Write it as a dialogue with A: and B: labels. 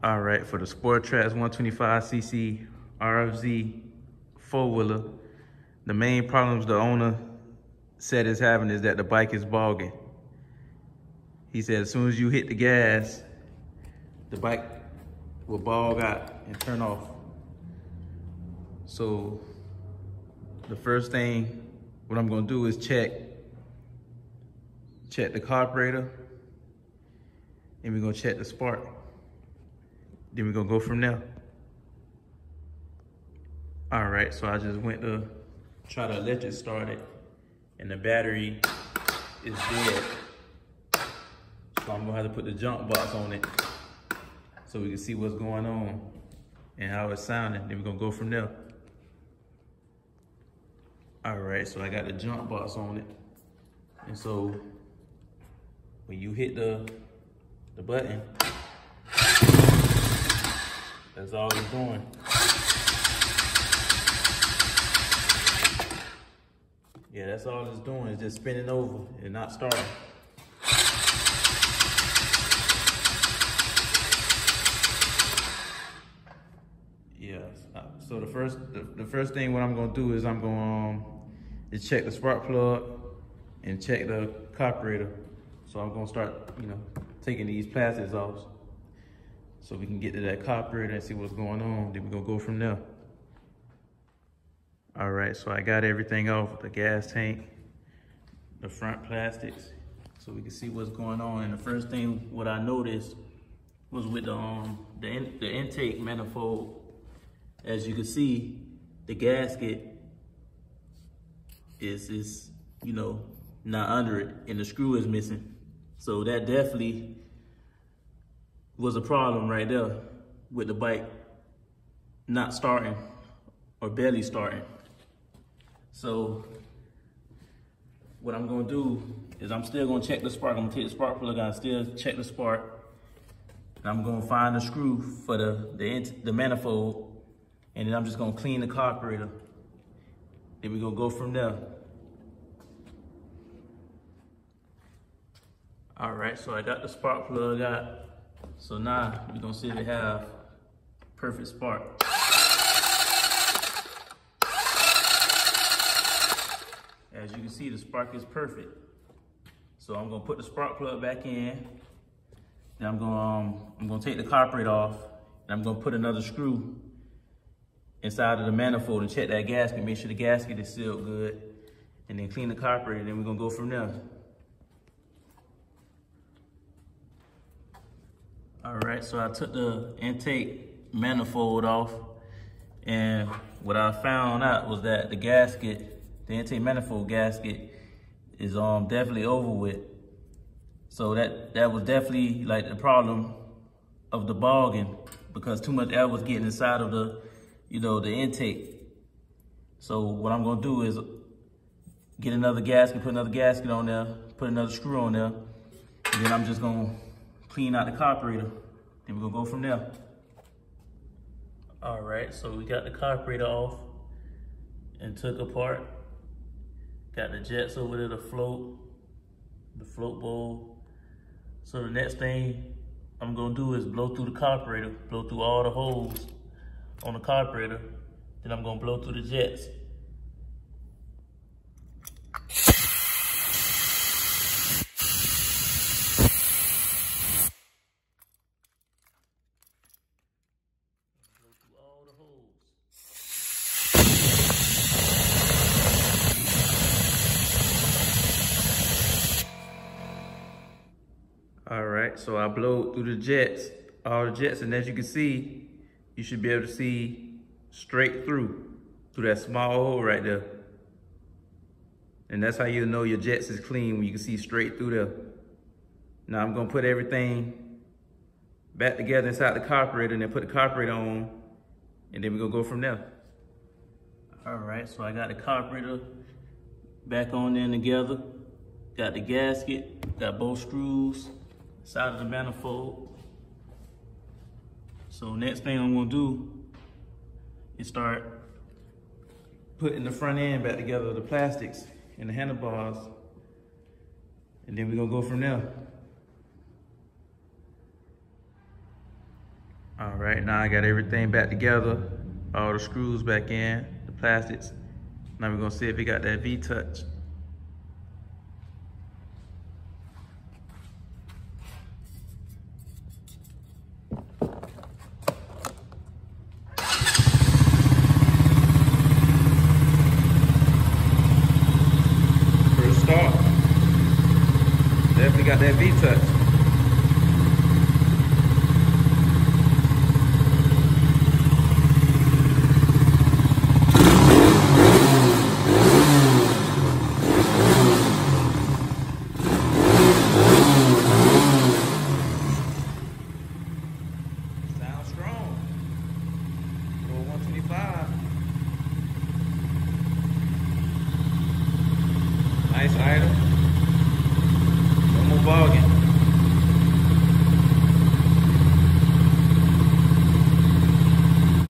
A: All right, for the Sportrax 125cc Rfz four-wheeler, the main problems the owner said is having is that the bike is bogging. He said as soon as you hit the gas, the bike will bog out and turn off. So the first thing, what I'm gonna do is check the carburetor, and we're gonna check the spark. Then we're gonna go from there. All right, so I just went to try to electric start it, and the battery is dead. So I'm gonna have to put the jump box on it so we can see what's going on and how it's sounding. Then we're gonna go from there. All right, so I got the jump box on it. And so when you hit the button, that's all it's doing. Yeah, that's all it's doing, is just spinning over and not starting. Yeah, so the first thing what I'm gonna do is I'm gonna check the spark plug and check the carburetor. So I'm gonna start, taking these plastics off so we can get to that carburetor and see what's going on. Then we're gonna go from there. All right, so I got everything off, the gas tank, the front plastics, so we can see what's going on. And the first thing what I noticed was with the intake manifold. As you can see, the gasket is not under it, and the screw is missing. So that definitely was a problem right there with the bike not starting or barely starting. So what I'm gonna do is I'm still gonna check the spark. I'm gonna take the spark plug out, still check the spark. And I'm gonna find the screw for the manifold, and then I'm just gonna clean the carburetor. Then we're gonna go from there. All right, so I got the spark plug out. So now we're gonna see if it have perfect spark. As you can see, the spark is perfect. So I'm gonna put the spark plug back in. Then I'm gonna take the carburetor off, and I'm gonna put another screw inside of the manifold and check that gasket, make sure the gasket is sealed good, and then clean the carburetor, then we're gonna go from there. All right, so I took the intake manifold off, and what I found out was that the gasket, the intake manifold gasket, is definitely over with. So that was definitely like the problem of the bogging, because too much air was getting inside of the intake. So what I'm gonna do is get another gasket, put another gasket on there, put another screw on there, and then I'm just gonna clean out the carburetor. Then we're gonna go from there. All right, so we got the carburetor off and took apart. Got the jets over there, the float bowl. So the next thing I'm gonna do is blow through the carburetor, blow through all the holes on the carburetor. Then I'm gonna blow through the jets. Blow through all the holes. All right, so I blow through the jets, all the jets, and as you can see, you should be able to see straight through that small hole right there. And that's how you know your jets is clean, when you can see straight through there. Now I'm gonna put everything back together inside the carburetor, and then put the carburetor on, and then we're gonna go from there. All right, so I got the carburetor back on there together. Got the gasket, got both screws, side of the manifold. So next thing I'm gonna do is start putting the front end back together, the plastics and the handlebars, and then we're gonna go from there. All right, now I got everything back together, all the screws back in, the plastics. Now we're gonna see if it got that V-touch. First start, definitely got that V-touch. Sounds strong. Roll 125. Nice item. No more bogging.